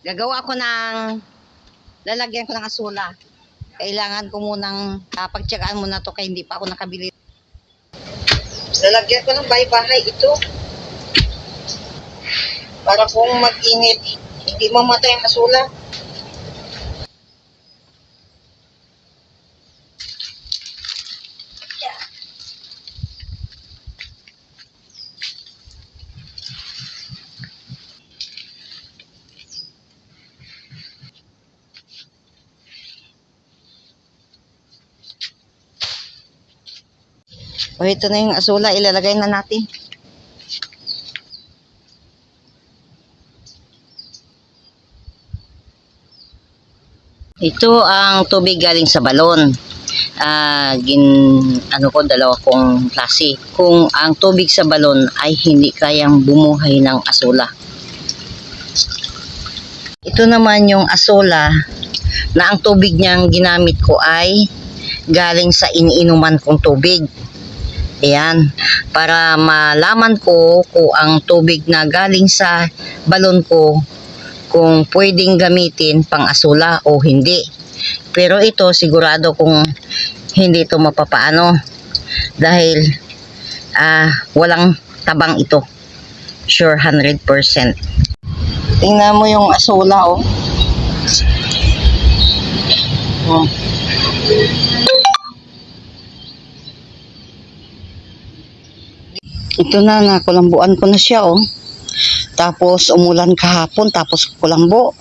Gagawa ko ng, lalagyan ko ng asula. Kailangan ko munang pagtyagaan muna to kaya hindi pa ako nakabili. Lalagyan ko ng bahay-bahay ito. Para kung mag-init, hindi mamatay ang asula. O, ito na yung asula, ilalagay na natin. Ito ang tubig galing sa balon. Ano ko, dalawa kong klase. Kung ang tubig sa balon ay hindi kayang bumuhay ng asula. Ito naman yung asula na ang tubig niyang ginamit ko ay galing sa iniinuman kong tubig. Ayan, para malaman ko kung ang tubig na galing sa balon ko kung pwedeng gamitin pang asula o hindi. Pero ito sigurado kung hindi ito mapapaano dahil walang tabang ito. Sure 100%. Tingnan mo yung asula, oh. Ito na, nakulambuan ko na siya, oh. Tapos umulan kahapon, tapos kulambo.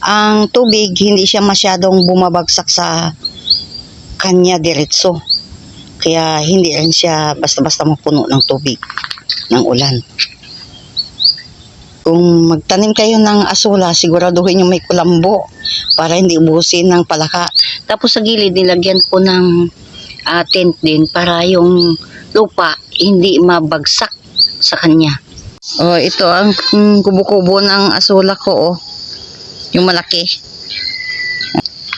Ang tubig, hindi siya masyadong bumabagsak sa kanya diretso. Kaya hindi rin siya basta-basta mapuno ng tubig ng ulan. Kung magtanim kayo ng asula, siguraduhin yung may kulambo para hindi ubusin ng palaka. Tapos sa gilid, nilagyan ko ng tent din para yung lupa hindi mabagsak sa kanya. Oh, ito ang kubo-kubo ng asula ko, oh. Yung malaki.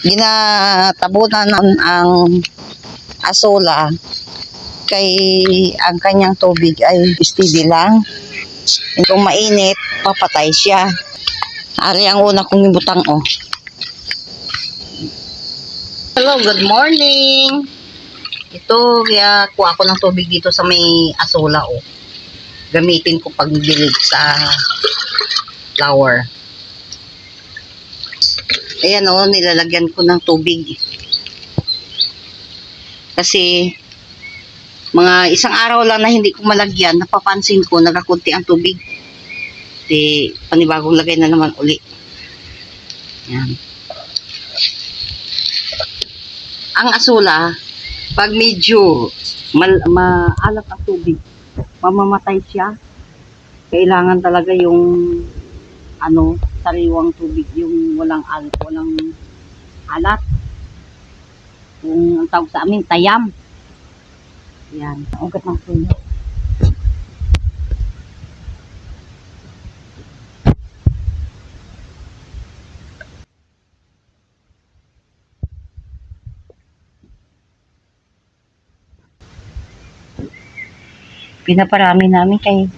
Ginatabunan ang asula kay ang kanyang tubig ay steady lang. Kung mainit, papatay siya. Ari ang una kong ibutang, oh. Hello, good morning. Ito, kaya kuha ko ng tubig dito sa may asula, oh. Gamitin ko pagdilig sa flower. Ayan, oh, nilalagyan ko ng tubig. Kasi mga isang araw lang na hindi ko malagyan, napapansin ko nagakunti ang tubig. Di panibagong lagay na naman uli. Ayan. Ang asula, pag medyo maalat ang tubig, mamamatay siya. Kailangan talaga yung sariwang tubig, yung walang alat. Yung ang tawag sa amin, tayam. Yan, ugat ng puno. Pinaparami namin kay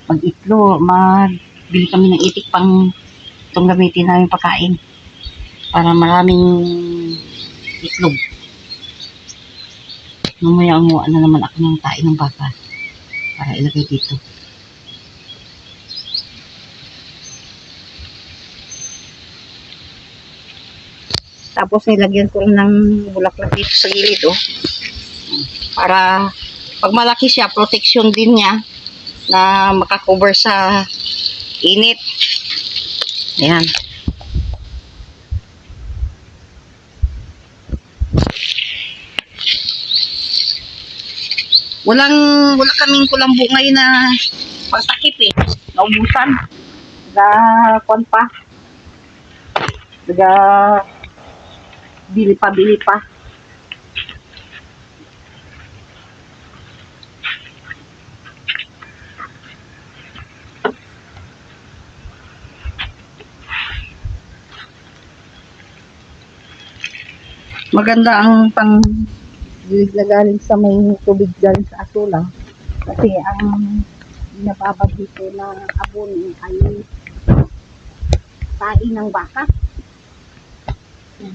pag-itlo, magbili kami ng itik pang itong gamitin namin pagkain para maraming itlog. Mamaya umuha na naman ako ng tain ng baka para ilagay dito. Tapos nilagyan ko ng bulaklak dito sa gilid, oh. Para pag malaki siya, protection din niya na makakover sa init. Ayan. Wala kaming kulambo ngayon na pagtakip, eh. Naubusan. Kwan pa. Bili pa. Maganda ang dilig na galing sa may tubig galing sa asula kasi ang nababag dito na abon ay tae ng baka. Yan.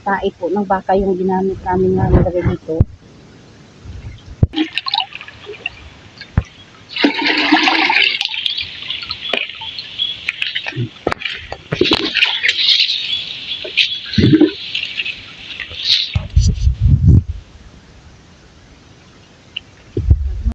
Tae po ng baka yung ginamit namin na nilagay dito.